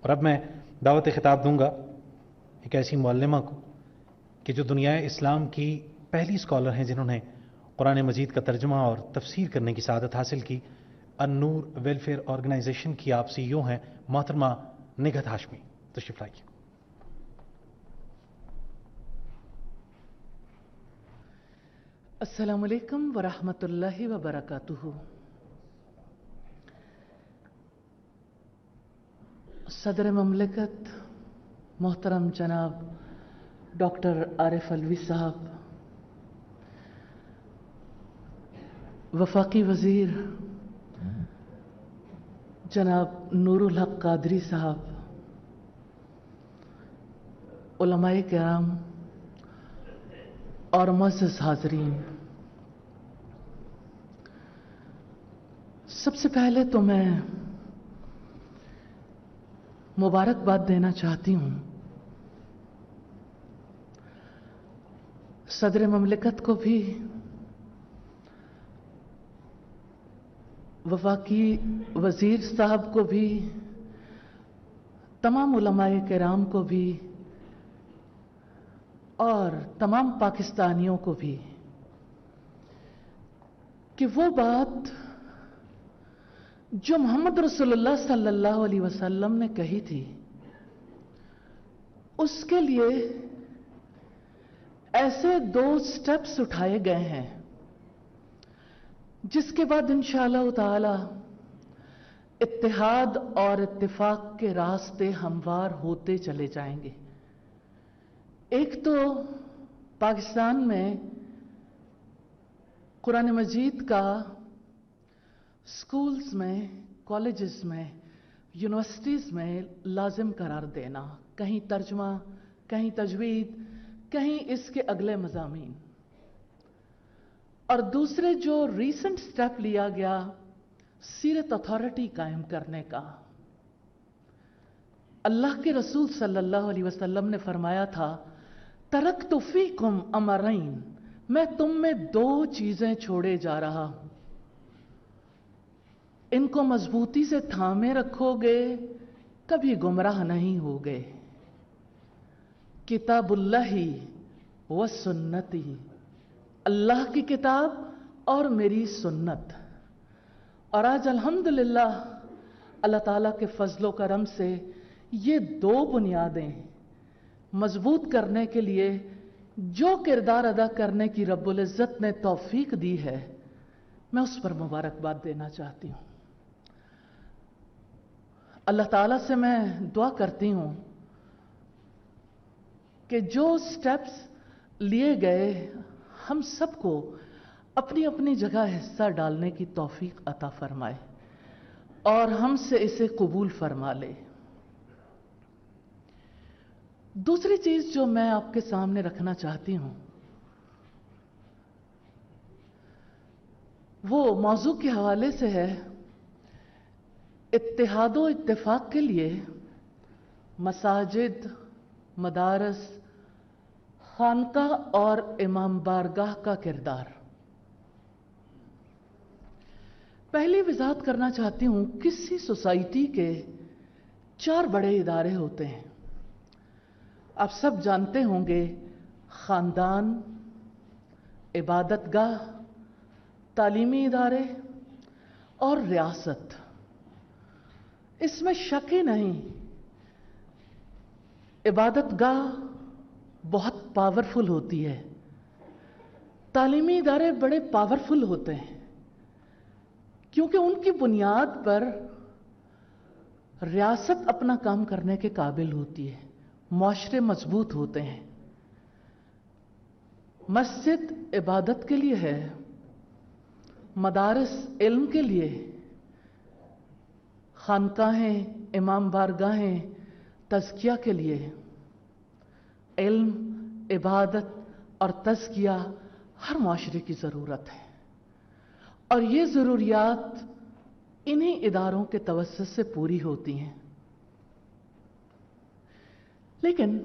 اور اب میں دعوت خطاب دوں گا ایک ایسی معلمہ کو کہ جو دنیا اسلام کی پہلی اسکالر ہیں جنہوں نے قرآن مجید کا ترجمہ اور تفسیر کرنے کی سعادت حاصل کی. النور ویلفیئر آرگنائزیشن کی آپ سی ای او ہیں محترمہ نگہت ہاشمی. تشریف لائیے. السلام علیکم ورحمۃ اللہ وبرکاتہ. صدر مملکت محترم جناب ڈاکٹر عارف علوی صاحب، وفاقی وزیر جناب نور الحق قادری صاحب، علماء کرام اور معزز حاضرین، سب سے پہلے تو میں مبارکباد دینا چاہتی ہوں صدر مملکت کو بھی، وفاقی وزیر صاحب کو بھی، تمام علماء کرام کو بھی اور تمام پاکستانیوں کو بھی کہ وہ بات جو محمد رسول اللہ صلی اللہ علیہ وسلم نے کہی تھی، اس کے لیے ایسے 2 سٹیپس اٹھائے گئے ہیں جس کے بعد انشاءاللہ تعالی اتحاد اور اتفاق کے راستے ہموار ہوتے چلے جائیں گے. ایک تو پاکستان میں قرآن مجید کا سکولز میں، کالجز میں، یونیورسٹیز میں لازم قرار دینا، کہیں ترجمہ، کہیں تجوید، کہیں اس کے اگلے مضامین. اور دوسرے جو ریسنٹ سٹیپ لیا گیا سیرت اتھارٹی قائم کرنے کا. اللہ کے رسول صلی اللہ علیہ وسلم نے فرمایا تھا، ترکت فیکم امرین، میں تم میں 2 چیزیں چھوڑے جا رہا ہوں، ان کو مضبوطی سے تھامے رکھو گے کبھی گمراہ نہیں ہوگے. کتاب اللہ و سنتی، اللہ کی کتاب اور میری سنت. اور آج الحمدللہ اللہ تعالیٰ کے فضل و کرم سے یہ 2 بنیادیں مضبوط کرنے کے لیے جو کردار ادا کرنے کی رب العزت نے توفیق دی ہے، میں اس پر مبارکباد دینا چاہتی ہوں. اللہ تعالیٰ سے میں دعا کرتی ہوں کہ جو سٹیپس لیے گئے ہم سب کو اپنی اپنی جگہ حصہ ڈالنے کی توفیق عطا فرمائے اور ہم سے اسے قبول فرما لے. دوسری چیز جو میں آپ کے سامنے رکھنا چاہتی ہوں وہ موضوع کے حوالے سے ہے اتحاد و اتفاق کے لیے مساجد، مدارس، خانقاہ اور امام بارگاہ کا کردار. پہلی وضاحت کرنا چاہتی ہوں، کسی سوسائٹی کے 4 بڑے ادارے ہوتے ہیں. آپ سب جانتے ہوں گے، خاندان، عبادت گاہ، تعلیمی ادارے اور ریاست. اس میں شک ہی نہیں، عبادت گاہ بہت پاورفل ہوتی ہے، تعلیمی ادارے بڑے پاورفل ہوتے ہیں، کیونکہ ان کی بنیاد پر ریاست اپنا کام کرنے کے قابل ہوتی ہے، معاشرے مضبوط ہوتے ہیں. مسجد عبادت کے لیے ہے، مدارس علم کے لیے، خانقاہیں، امام بارگاہیں تزکیہ کے لیے. علم، عبادت اور تزکیہ ہر معاشرے کی ضرورت ہے، اور یہ ضروریات انہی اداروں کے توسط سے پوری ہوتی ہیں. لیکن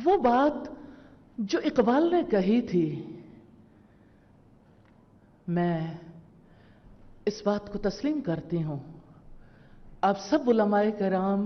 وہ بات جو اقبال نے کہی تھی، میں اس بات کو تسلیم کرتی ہوں. آپ سب علماء کرام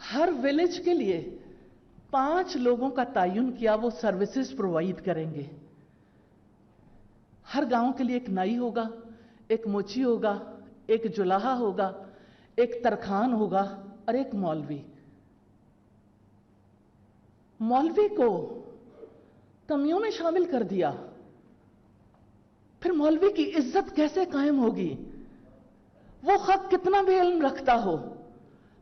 ہر ولیج کے لیے 5 لوگوں کا تعین کیا، وہ سروسز پرووائڈ کریں گے. ہر گاؤں کے لیے ایک نائی ہوگا، ایک موچی ہوگا، ایک جلاحہ ہوگا، ایک ترکھان ہوگا اور ایک مولوی. مولوی کو کمیوں میں شامل کر دیا. پھر مولوی کی عزت کیسے قائم ہوگی؟ وہ خود کتنا بھی علم رکھتا ہو.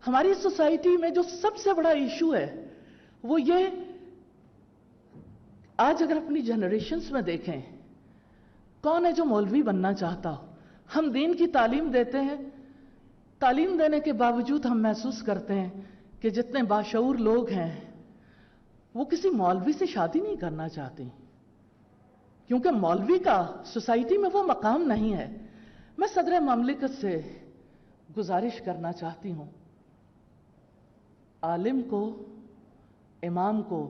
ہماری سوسائٹی میں جو سب سے بڑا ایشو ہے وہ یہ، آج اگر اپنی جنریشنز میں دیکھیں، کون ہے جو مولوی بننا چاہتا ہو؟ ہم دین کی تعلیم دیتے ہیں، تعلیم دینے کے باوجود ہم محسوس کرتے ہیں کہ جتنے باشعور لوگ ہیں وہ کسی مولوی سے شادی نہیں کرنا چاہتے، کیونکہ مولوی کا سوسائٹی میں وہ مقام نہیں ہے. میں صدر مملکت سے گزارش کرنا چاہتی ہوں، عالم کو، امام کو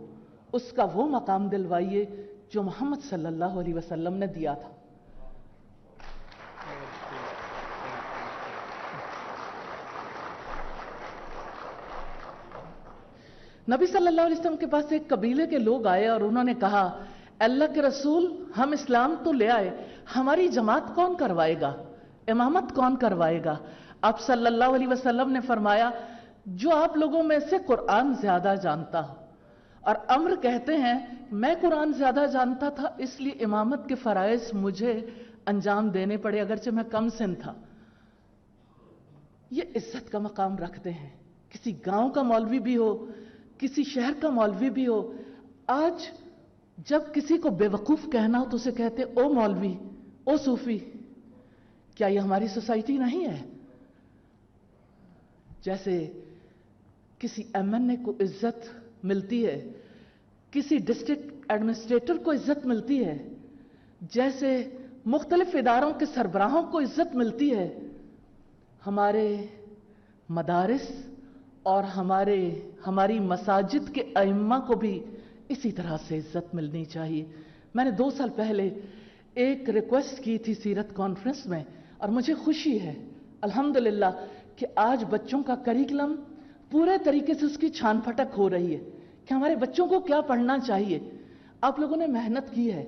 اس کا وہ مقام دلوائیے جو محمد صلی اللہ علیہ وسلم نے دیا تھا. نبی صلی اللہ علیہ وسلم کے پاس ایک قبیلے کے لوگ آئے اور انہوں نے کہا، اللہ کے رسول، ہم اسلام تو لے آئے، ہماری جماعت کون کروائے گا، امامت کون کروائے گا؟ آپ صلی اللہ علیہ وسلم نے فرمایا، جو آپ لوگوں میں سے قرآن زیادہ جانتا ہو. اور عمر کہتے ہیں، میں قرآن زیادہ جانتا تھا اس لیے امامت کے فرائض مجھے انجام دینے پڑے اگرچہ میں کم سن تھا. یہ عزت کا مقام رکھتے ہیں. کسی گاؤں کا مولوی بھی ہو، کسی شہر کا مولوی بھی ہو، آج جب کسی کو بے وقوف کہنا ہو تو اسے کہتے او مولوی، او صوفی. کیا یہ ہماری سوسائٹی نہیں ہے؟ جیسے کسی ایم این اے کو عزت ملتی ہے، کسی ڈسٹرکٹ ایڈمنسٹریٹر کو عزت ملتی ہے، جیسے مختلف اداروں کے سربراہوں کو عزت ملتی ہے، ہمارے مدارس اور ہماری مساجد کے ائمہ کو بھی اسی طرح سے عزت ملنی چاہیے. میں نے 2 سال پہلے ایک ریکویسٹ کی تھی سیرت کانفرنس میں، اور مجھے خوشی ہے الحمدللہ کہ آج بچوں کا کریکلم پورے طریقے سے اس کی چھان پھٹک ہو رہی ہے کہ ہمارے بچوں کو کیا پڑھنا چاہیے. آپ لوگوں نے محنت کی ہے،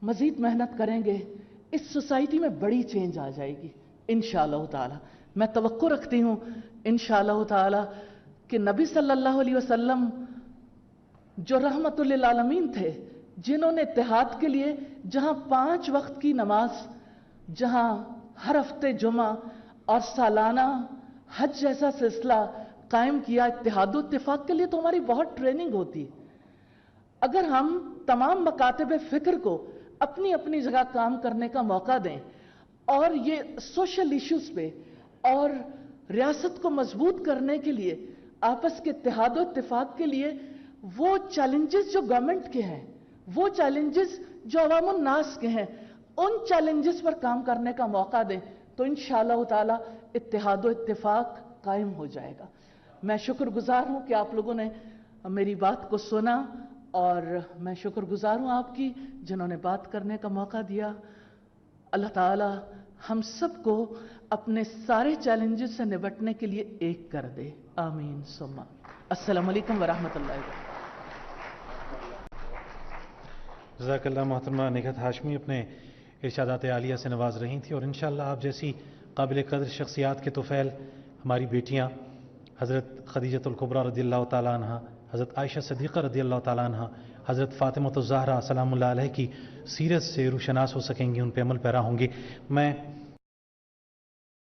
مزید محنت کریں گے، اس سوسائٹی میں بڑی چینج آ جائے گی انشاءاللہ تعالی. میں توقع رکھتی ہوں انشاءاللہ تعالی کہ نبی صلی اللہ علیہ وسلم جو رحمت للعالمین تھے، جنہوں نے اتحاد کے لیے جہاں 5 وقت کی نماز، جہاں ہر ہفتے جمعہ اور سالانہ حج جیسا سلسلہ قائم کیا، اتحاد و اتفاق کے لیے تو ہماری بہت ٹریننگ ہوتی ہے. اگر ہم تمام مکاتب فکر کو اپنی اپنی جگہ کام کرنے کا موقع دیں اور یہ سوشل ایشوز پہ اور ریاست کو مضبوط کرنے کے لیے، آپس کے اتحاد و اتفاق کے لیے وہ چیلنجز جو گورنمنٹ کے ہیں، وہ چیلنجز جو عوام الناس کے ہیں، ان چیلنجز پر کام کرنے کا موقع دیں تو انشاءاللہ تعالی اتحاد و اتفاق قائم ہو جائے گا. میں شکر گزار ہوں کہ آپ لوگوں نے میری بات کو سنا، اور میں شکر گزار ہوں آپ کی جنہوں نے بات کرنے کا موقع دیا. اللہ تعالی ہم سب کو اپنے سارے چیلنجز سے نبٹنے کے لیے ایک کر دے. آمین ثم السلام علیکم ورحمۃ اللہ وبرکاتہ. جزاک اللہ. محترمہ نگہت ہاشمی اپنے ارشادات عالیہ سے نواز رہی تھی، اور انشاءاللہ آپ جیسی قابل قدر شخصیات کے طفیل ہماری بیٹیاں حضرت خدیجۃ الکبریٰ رضی اللہ تعالیٰ عنہ، حضرت عائشہ صدیقہ رضی اللہ تعالیٰ عنہ، حضرت فاطمہ الزہرا سلام اللہ علیہ کی سیرت سے روشناس ہو سکیں گی، ان پہ عمل پیرا ہوں گی. میں